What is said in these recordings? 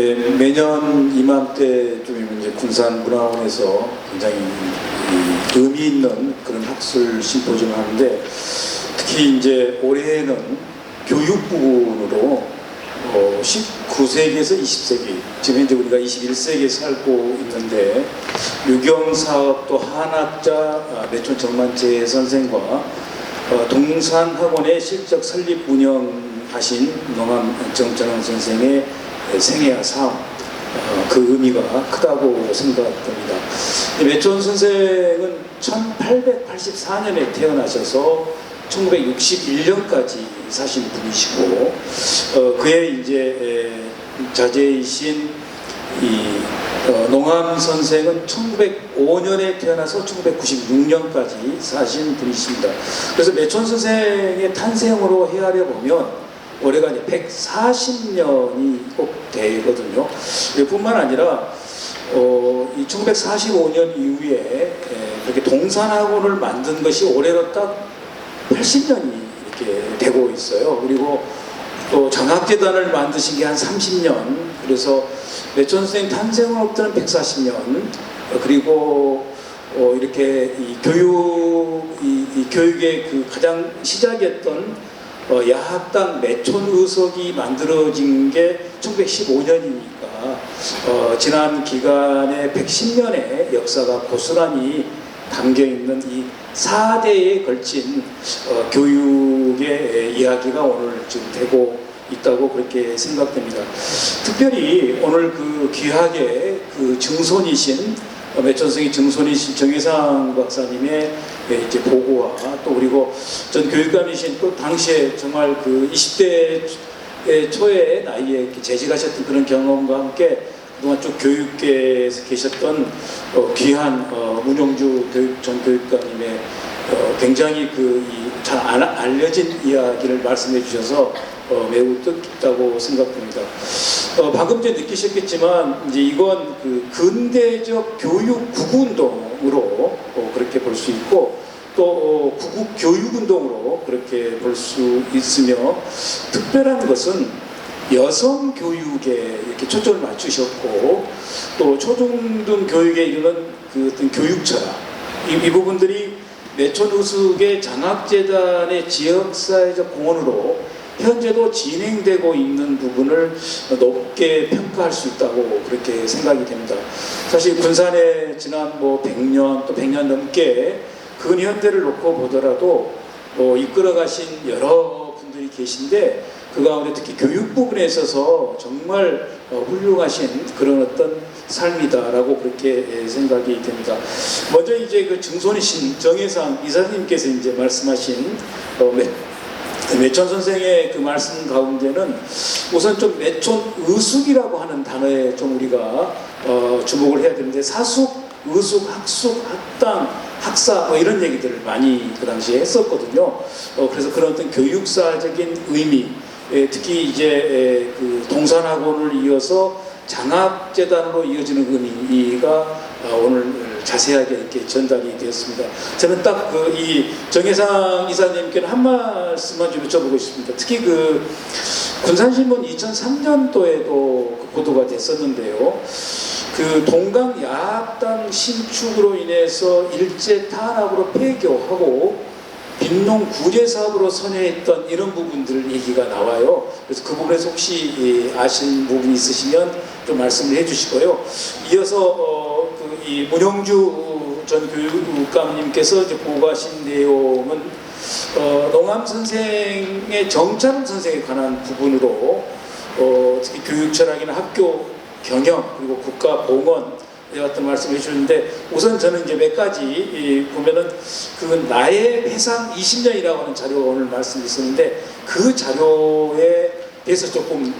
네, 매년 이맘때쯤이면 이제 군산문화원에서 굉장히 의미 있는 그런 학술 심포지엄을 하는데, 특히 이제 올해는 교육 부분으로 19세기에서 20세기, 지금 현재 우리가 21세기에 살고 있는데, 유경사업도 한학자 매촌 정만재 선생과 동산학원의 실적 설립 운영하신 농암 정전원 선생의 생애와 삶, 그 의미가 크다고 생각됩니다. 매촌 선생은 1884년에 태어나셔서 1961년까지 사신 분이시고, 그의 이제 자제이신 농암 선생은 1905년에 태어나서 1996년까지 사신 분이십니다. 그래서 매촌 선생의 탄생으로 헤아려 보면 올해가 이제 140년이 꼭 되거든요. 뿐만 아니라 이 1945년 이후에 그렇게 동산학원을 만든 것이 올해로 딱 80년이 이렇게 되고 있어요. 그리고 또 장학재단을 만드신 게 한 30년. 그래서 매촌 선생 탄생으로부터는 140년. 그리고 이렇게 이 교육의 그 가장 시작이었던 야학당 매촌의석이 만들어진 게 1915년이니까 지난 기간에 110년의 역사가 고스란히 담겨있는 이 4대에 걸친 교육의 이야기가 오늘 지금 되고 있다고 그렇게 생각됩니다. 특별히 오늘 그 귀하게 그 증손이신 매촌 선생의 증손이신 정혜상 박사님의 이제 보고와 또 그리고 전 교육감이신 또 당시에 정말 그 20대 초의 나이에 재직하셨던 그런 경험과 함께 그동안 쭉 교육계에서 계셨던 귀한 문용주 전 교육감님의 굉장히 잘 알려진 이야기를 말씀해 주셔서 매우 뜻깊다고 생각됩니다. 방금 전에 느끼셨겠지만 이제 이건 그 근대적 교육 구구운동으로 그렇게 볼 수 있고 또 구국교육운동으로 그렇게 볼 수 있으며, 특별한 것은 여성 교육에 이렇게 초점을 맞추셨고 또 초중등 교육에 이르는 그 어떤 교육 철학, 이 부분들이 매촌의석의 장학재단의 지역사회적 공헌으로 현재도 진행되고 있는 부분을 높게 평가할 수 있다고 그렇게 생각이 됩니다. 사실 군산에 지난 100년 또 100년 넘게 근현대를 놓고 보더라도 이끌어가신 여러 분들이 계신데, 그 가운데 특히 교육 부분에 있어서 정말 훌륭하신 그런 어떤 삶이다라고 그렇게 생각이 됩니다. 먼저 이제 그 증손이신 정혜상 이사님께서 이제 말씀하신 매촌 선생의 그 말씀 가운데는 우선 좀 매촌의숙이라고 하는 단어에 좀 우리가 주목을 해야 되는데, 사숙, 의숙, 학숙, 학당, 학사 이런 얘기들을 많이 그 당시에 했었거든요. 그래서 그런 어떤 교육사적인 의미, 특히 이제 그 동산학원을 이어서 장학재단으로 이어지는 의미가 오늘 자세하게 이렇게 전달이 되었습니다. 저는 딱 이 정혜상 이사님께는 한 말씀만 좀 여쭤보고 싶습니다. 특히 그 군산신문 2003년도에도 보도가 됐었는데요. 그 동강 야학당 신축으로 인해서 일제 탄압으로 폐교하고 빈농 구제 사업으로 선회했던 이런 부분들 얘기가 나와요. 그래서 그 부분에서 혹시 아시는 부분이 있으시면 좀 말씀을 해주시고요. 이어서 이 문용주 전 교육감님께서 이제 보고하신 내용은 농암 선생의 정찬 선생에 관한 부분으로 특히 교육 철학이나 학교 경영 그리고 국가 공헌 같은 말씀을 해주는데, 우선 저는 이제 몇 가지 보면은 그 나의 회상 20년이라고 하는 자료 오늘 말씀드렸는데, 그 자료에 대해서 조금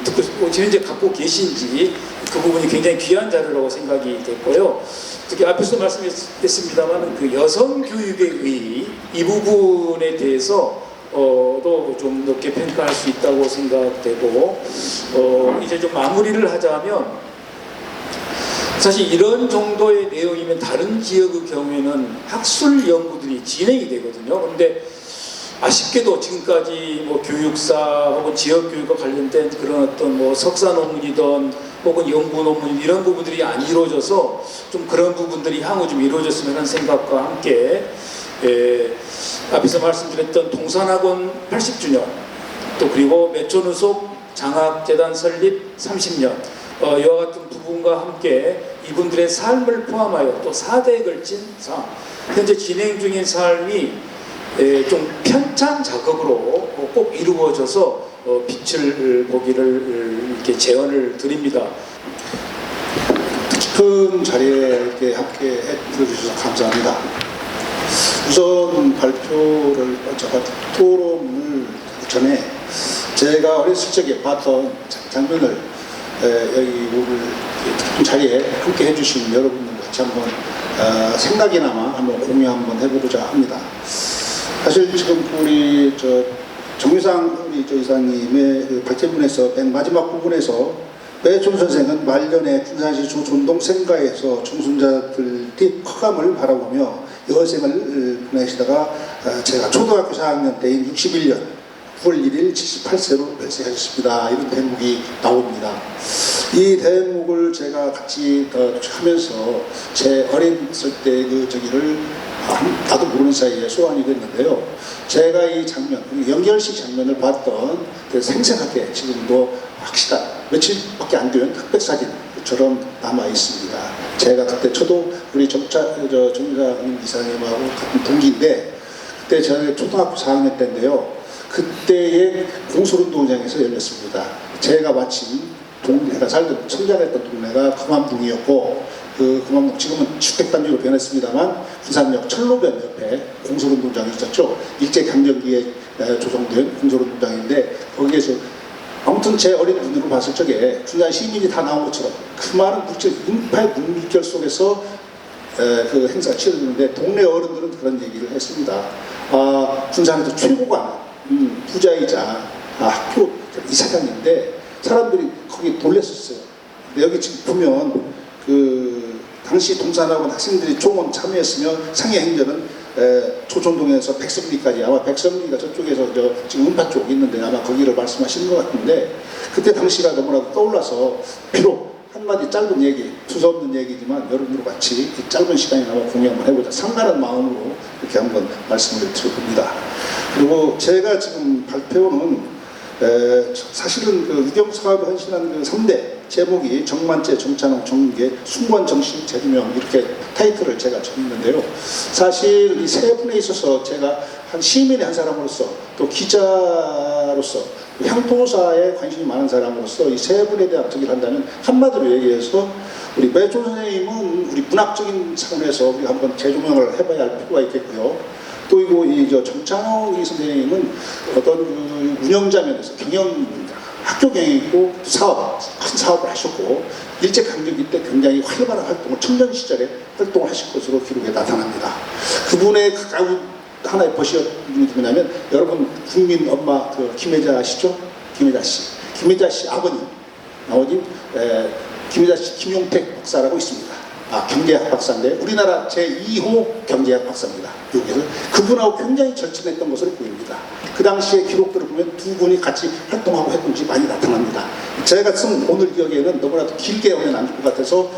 듣고 현재 갖고 계신지 그 부분이 굉장히 귀한 자료라고 생각이 됐고요. 특히 앞에서 말씀했습니다만 그 여성 교육의 의의 이 부분에 대해서 또 좀 높게 평가할 수 있다고 생각되고, 이제 좀 마무리를 하자면, 사실 이런 정도의 내용이면 다른 지역의 경우에는 학술 연구들이 진행이 되거든요. 그런데 아쉽게도 지금까지 뭐 교육사 혹은 지역교육과 관련된 그런 어떤 뭐 석사 논문이든 혹은 연구 논문 이런 부분들이 안 이루어져서 좀 그런 부분들이 향후 좀 이루어졌으면 하는 생각과 함께 앞에서 말씀드렸던 동산학원 80주년 또 그리고 매촌우속 장학재단 설립 30년 이와 같은 부분과 함께 이분들의 삶을 포함하여 또 4대에 걸친 삶 현재 진행 중인 삶이 좀 편찬 작업으로 꼭 이루어져서 빛을 보기를 이렇게 제언을 드립니다. 깊은 자리에 이렇게 함께 들어주셔서 감사합니다. 우선 발표를 토론을 전에 제가 어렸을 적에 봤던 장면을 여기 오늘 깊은 자리에 함께 해주신 여러분들 같이 한번 생각이나마 한번 공유 한번 해보고자 합니다. 사실 지금 우리 정유상 우리 이사님의 발제문에서 맨 마지막 부분에서 매촌 선생은 말년에 군산시 조촌동 생가에서 청순자들의 커감을 바라보며 여생을 보내시다가 제가 초등학교 4학년 때인 61년 9월 1일 78세로 별세하셨습니다. 이런 대목이 나옵니다. 이 대목을 제가 같이 하면서 제 어렸을 때 그 저기를 나도 모르는 사이에 소환이 됐는데요. 제가 이 장면, 연결식 장면을 봤던 그 생생하게 지금도 확실한 며칠밖에 안 된 흑백사진처럼 남아 있습니다. 제가 그때 저도 우리 정유상 이사님하고 같은 동기인데 그때 제가 초등학교 4학년 때인데요. 그때의 공설운동장에서 열렸습니다. 제가 마침 동네가 살던 성장했던 동네가 금암동이었고 그 금암동 지금은 주택단지로 변했습니다만 군산역 철로변 옆에 공설운동장이 있었죠. 일제강점기에 조성된 공설운동장인데 거기에서 아무튼 제 어린 눈으로 봤을 적에 군산 시민이 다 나온 것처럼 그 많은 인파의 물결 속에서 그 행사가 치러지는데 동네 어른들은 그런 얘기를 했습니다. 군산에서 최고가 부자이자 학교 이사장인데 사람들이 거기 놀랬었어요. 근데 여기 지금 보면 그 당시 동산학원 학생들이 총원 참여했으며 상해 행전은 조촌동에서 백성리까지 아마 백성리가 저쪽에서 지금 은파 쪽 있는데 아마 거기를 말씀하시는 것 같은데 그때 당시가 너무나도 떠올라서 비록 한마디 짧은 얘기 두서없는 얘기지만 여러분들 같이 짧은 시간이나마 공유 한번 해보자 상가는 마음으로 이렇게 한번 말씀을 드려봅니다. 그리고 제가 지금 발표는 사실은 그 유경사업에 헌신한 그 3대 제목이 정만재, 정찬홍, 정계, 숭고한 정신, 재규명 이렇게 타이틀을 제가 정했는데요. 사실 이 세 분에 있어서 제가 한 시민의 한 사람으로서 또 기자로서 향토사에 관심이 많은 사람으로서 이 세 분에 대한 얘기를 한다면 한마디로 얘기해서 우리 매촌 선생님은 우리 문학적인 차원에서 우리가 한번 재조명을 해봐야 할 필요가 있겠고요. 또 이거 정찬홍 선생님은 어떤 그 운영자면에서 학교 경영이고 사업, 큰 사업을 하셨고 일제강점기 때 굉장히 활발한 활동을 청년 시절에 활동을 하실 것으로 기록에 나타납니다. 그분의 가까운 하나의 버시가 뭐냐면 여러분 국민 엄마 그 김혜자 아시죠? 김혜자 씨 아버님 김혜자 씨 김용택 박사라고 있습니다. 경제학 박사인데 우리나라 제2호 경제학 박사입니다. 여기서 그분하고 굉장히 절친했던 것으로 보입니다. 그 당시의 기록들을 보면 두 분이 같이 활동하고 했던지 많이 나타납니다. 제가 쓴 오늘 기억에는 너무나도 길게 오면 안 될 것 같아서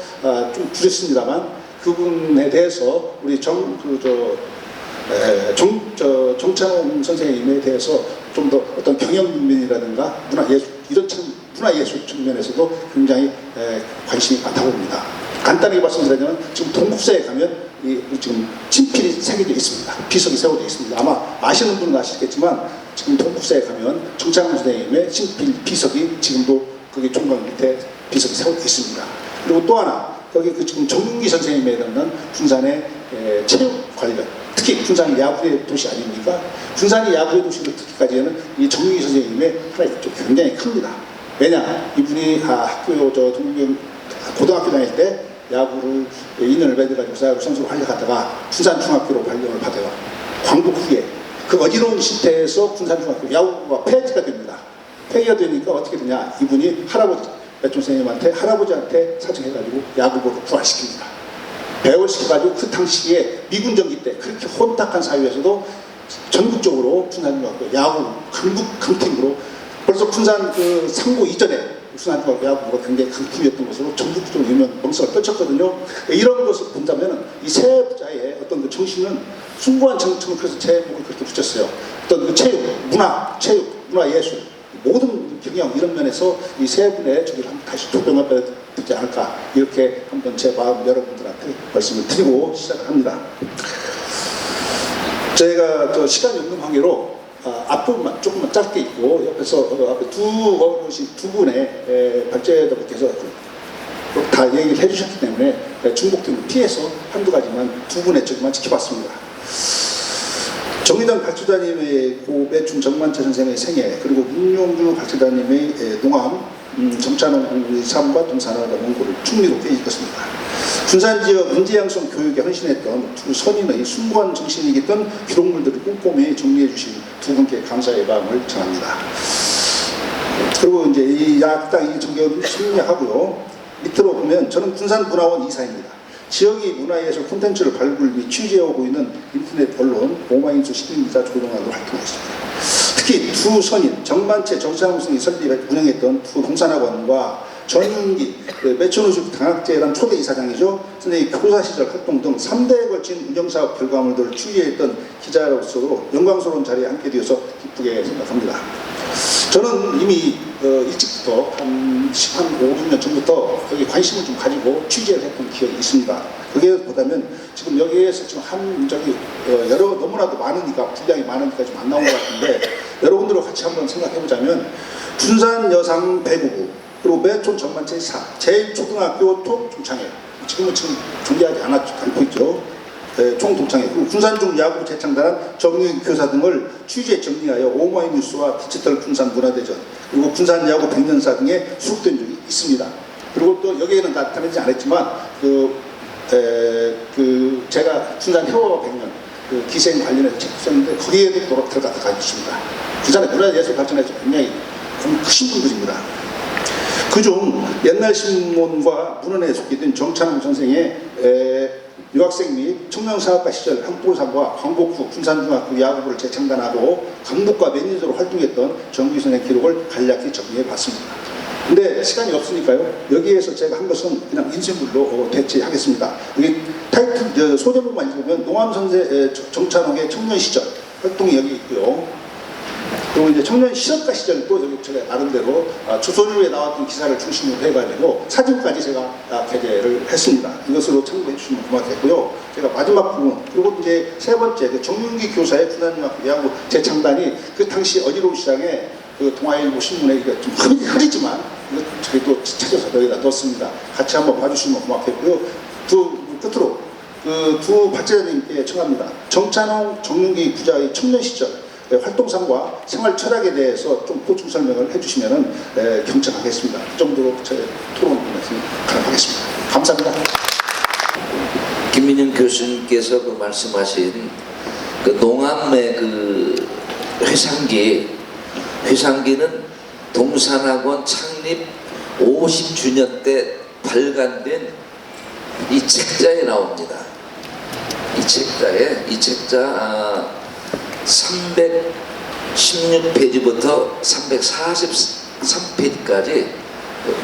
좀 줄였습니다만 그분에 대해서 우리 정찬홍 선생님에 대해서 좀 더 어떤 경영면이라든가 문화예술 측면에서도 굉장히 관심이 많다 봅니다. 간단하게 말씀드리자면 지금 동국사에 가면 지금 친필이 새겨져 있습니다. 비석이 세워져 있습니다. 아마 아시는 분은 아시겠지만 지금 동국사에 가면 정찬홍 선생님의 친필 비석이 지금도 거기 총각 밑에 비석이 세워져 있습니다. 그리고 또 하나 거기 지금 정윤기 선생님에 대한 군산의 체육 관련 특히 군산이 야구의 도시 아닙니까? 군산이 야구의 도시로 듣기까지는 이 정윤기 선생님의 하나의 굉장히 큽니다. 왜냐 이분이 고등학교 다닐 때 야구를 인연을 맺어가지고 야구 선수로 활약하다가 군산중학교로 발령을 받아요. 광복 후에 그 어지러운 시대에서 군산중학교 야구가 폐지가 됩니다. 폐기가 되니까 어떻게 되냐 이분이 매촌 선생님한테 할아버지한테 사정해가지고 야구부를 부활시킵니다. 배열시켜가지고 그 당시에 미군 정기 때 그렇게 혼탁한 사회에서도 전국적으로 군산중학교 야구 강팀으로 벌써 군산 그 상고 이전에 군산중학교 야구부가 굉장히 강팀이었던 것으로 전국적으로 유명 명성을 펼쳤거든요. 이런 것을 본다면 이 세 부자의 어떤 그 정신은 숭고한 정청을 그래서 제목을 그렇게 붙였어요. 어떤 그 체육, 문화, 예술 모든 경영 이런 면에서 이 세 분의 저기를 한번 다시 조명해봐야 되지 않을까 이렇게 한번 제 마음 여러분들한테 말씀을 드리고 시작을 합니다. 저희가 시간이 없는 관계로 앞부분만 조금만 짧게 있고 옆에서 앞에 두 분의 발제자분께서 다 얘기를 해주셨기 때문에 중복되는 피해서 한두 가지만 두 분의 쪽만 지켜봤습니다. 정의당 발제자님의 고 매춘 정만채 선생의 생애 그리고 문용주 발제자님의 농암 정찬홍의 삶과 동산화가 원고를 충미롭게 읽었습니다. 군산 지역 문제양성 교육에 헌신했던 두 선인의 숭고한 정신이겠던 기록물들을 꼼꼼히 정리해 주신 두 분께 감사의 마음을 전합니다. 그리고 이제 이 야학당 이 정경을 심리하고요. 밑으로 보면 저는 군산문화원 이사입니다. 지역의 문화예술 콘텐츠를 발굴 및 취재하고 있는 인터넷 언론 오마이뉴스 시민기자 조동환으로 활동했습니다. 특히 두 선인 정만채 정상훈이 설립해 운영했던 두 동산학원과 전윤기 매춘우식 당학재단 초대 이사장이죠. 선생님 교사 시절 활동 등 3대에 걸친 운영사업 결과물들을 취재했던 기자로서도 영광스러운 자리에 함께 되어서 기쁘게 생각합니다. 저는 이미 일찍부터 한 5, 6년 전부터 여기 관심을 좀 가지고 취재를 했던 기억이 있습니다. 그게 보다면 지금 여기에서 지금 한 적이 너무나도 많으니까 분량이 많으니까 좀 안 나온 것 같은데 여러분들과 같이 한번 생각해보자면 군산 여상 배구부 그리고 매촌 정만채 제1초등학교 총창회 지금은 존재하지 않고 있죠. 총동창회 그리고 군산중 야구 재창단한 정유인 교사 등을 취재 정리하여 오마이뉴스와 디지털 군산 문화대전 그리고 군산 야구 100년사 등에 수록된 적이 있습니다. 그리고 또 여기에는 나타나지 않았지만 제가 군산 효 100년 기생 관련해서 책 썼는데 거기에도 들어가 있습니다. 군산의 문화예술 발전에서 굉장히 크신 분들입니다. 그중 옛날 신문과 문헌에 속했던 정찬홍 선생의 유학생 및 청년사업가 시절 한국사과 광복 후 군산중학교 야구부를 재창단하고 강북과 매니저로 활동했던 정규 선생의 기록을 간략히 정리해 봤습니다. 근데 시간이 없으니까요. 여기에서 제가 한 것은 그냥 인쇄물로 대체하겠습니다. 여기 타이틀 소제목만 읽으면 농암 선생 정찬홍의 청년 시절 활동이 여기 있고요. 그리고 이제 청년 실업가 시절도 여기 제가 나름대로 조선일보에 나왔던 기사를 중심으로 해가지고 사진까지 제가 게재를 했습니다. 이것으로 참고해 주시면 고맙겠고요. 제가 마지막 부분 그리고 이제 세 번째 정윤기 교사의 군산중학교 야구 재창단이 그 당시 어지러운 시장에 동아일보 신문에 좀 흐리지만 저희도 찾아서 여기다 넣었습니다. 같이 한번 봐주시면 고맙겠고요. 끝으로 두 발제자님께 청합니다. 정찬홍 정윤기 부자의 청년 시절 활동상과 생활 철학에 대해서 좀 보충 설명을 해주시면 경청하겠습니다. 그 정도로 제 토론 가능하겠습니다. 감사합니다. 김민영 교수님께서 말씀하신 농암의 회상기는 동산학원 창립 50주년 때 발간된 이 책자에 나옵니다. 이 책자 316페이지부터 343페이지까지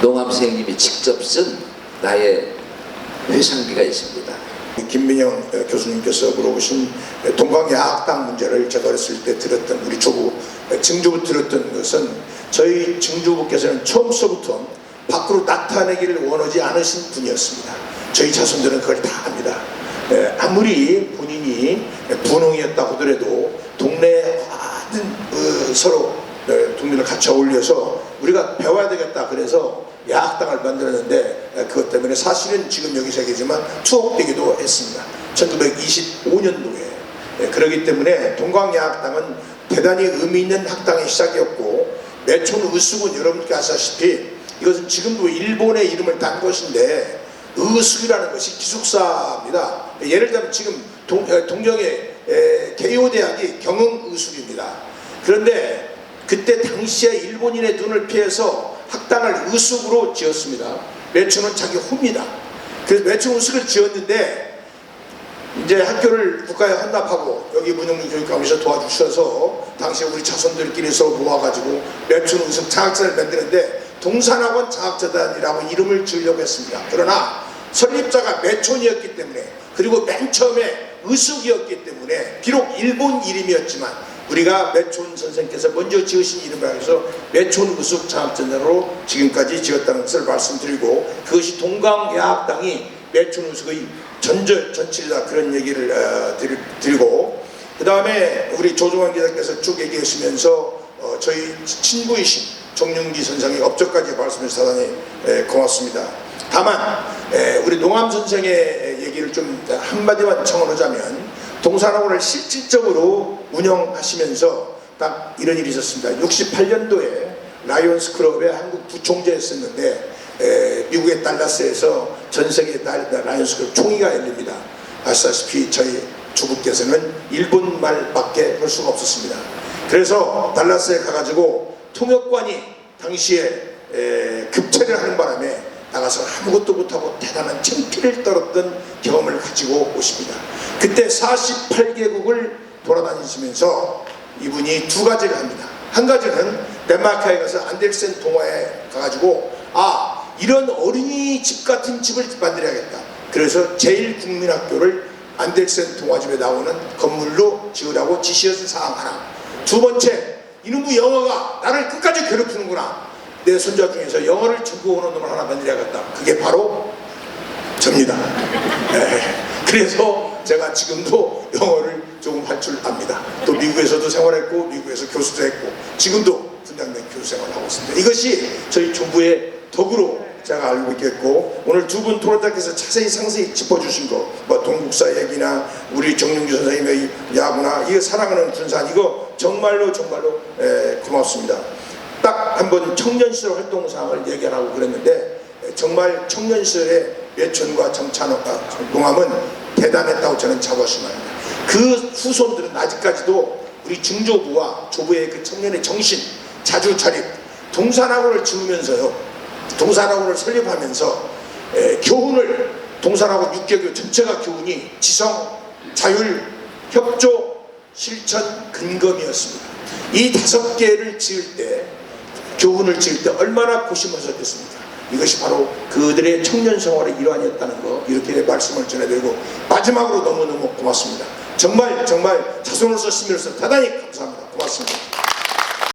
농암 선생님이 직접 쓴 나의 회상기가 있습니다. 김민영 교수님께서 물어보신 동광야학당 문제를 제가 어렸을 때 들었던 우리 조부 증조부 들었던 것은 저희 증조부께서는 처음서부터 밖으로 나타내기를 원하지 않으신 분이었습니다. 저희 자손들은 그걸 다 압니다. 아무리 본인이 분홍이었다 하더라도 동네에 많은 서로 동네를 같이 어울려서 우리가 배워야 되겠다 그래서 야학당을 만들었는데 그것 때문에 사실은 지금 여기서 얘기지만 투옥되기도 했습니다. 1925년도에 그렇기 때문에 동광야학당은 대단히 의미 있는 학당의 시작이었고 매촌 의숙은 여러분께 아시다시피 이것은 지금도 일본의 이름을 딴 것인데 의숙이라는 것이 기숙사입니다. 예를 들면 지금 동경의 개요대학이 경흥의숙입니다. 그런데 그때 당시에 일본인의 눈을 피해서 학당을 의숙으로 지었습니다. 매춘은 자기 후입니다. 그래서 매춘 의숙을 지었는데 이제 학교를 국가에 헌납하고 여기 문영교육감에서 도와주셔서 당시 우리 자손들끼리 서로 모아가지고 매춘 우승 장학사를 만드는데 동산학원 장학재단이라고 이름을 지으려고 했습니다. 그러나 설립자가 매촌이었기 때문에, 그리고 맨 처음에 의숙이었기 때문에, 비록 일본 이름이었지만 우리가 매촌 선생께서 먼저 지으신 이름이라 해서 매촌 의숙 장학재단으로 지금까지 지었다는 것을 말씀드리고, 그것이 동강예학당이 매촌 의숙의 전체이다, 그런 얘기를 드리고, 그 다음에 우리 조종환 기자께서 쭉 얘기하시면서 저희 친구이신 정윤기 선생의 업적까지 말씀해 주셔서 대단히 고맙습니다. 다만 우리 농암 선생의 얘기를 좀 한마디만 청원하자면, 동산학원을 실질적으로 운영하시면서 딱 이런 일이 있었습니다. 68년도에 라이온스 클럽의 한국 부총재였었는데 미국의 달라스에서 전 세계 라이온스 클럽 총회가 열립니다. 아시다시피 저희 주부께서는 일본말밖에 할 수가 없었습니다. 그래서 달라스에 가가지고 통역관이 당시에 급체를 하는 바람에 나가서 아무것도 못하고 대단한 창피를 떨었던 경험을 가지고 오십니다. 그때 48개국을 돌아다니시면서 이분이 두 가지를 합니다. 한 가지는 덴마크에 가서 안델센 동화에 가가지고 이런 어린이 집 같은 집을 만들어야겠다. 그래서 제1국민학교를 안델센 동화집에 나오는 건물로 지으라고 지시한 사항 하나. 두 번째, 이놈의 영어가 나를 끝까지 괴롭히는구나. 내 손자 중에서 영어를 전공하는 놈을 하나 만들어야겠다. 그게 바로 접니다. 그래서 제가 지금도 영어를 조금 할 줄 압니다. 또 미국에서도 생활했고, 미국에서 교수도 했고, 지금도 분당대 교수 생활을 하고 있습니다. 이것이 저희 정부의 덕으로 제가 알고 있겠고, 오늘 두 분 토론자께서 자세히 상세히 짚어주신 거, 뭐 동국사 얘기나 우리 정윤기 선생님의 야구나, 이거 사랑하는 군산, 이거 정말로 고맙습니다. 딱 한번 청년 시절 활동사항을 얘기하라고 그랬는데, 정말 청년 시절의 매천과 농암은 대단했다고 저는 자부심합니다. 그 후손들은 아직까지도 우리 중조부와 조부의 그 청년의 정신, 자주 차림, 동산학원을 지으면서요, 동산학원을 설립하면서 교훈을, 동산학원 6개교 전체가 교훈이 지성, 자율, 협조, 실천, 근검이었습니다. 이 5개를 지을 때, 교훈을 지을 때 얼마나 고심하셨겠습니까? 이것이 바로 그들의 청년 생활의 일환이었다는 거, 이렇게 말씀을 전해드리고, 마지막으로 너무너무 고맙습니다. 정말 자손으로서 시민으로서 대단히 감사합니다. 고맙습니다.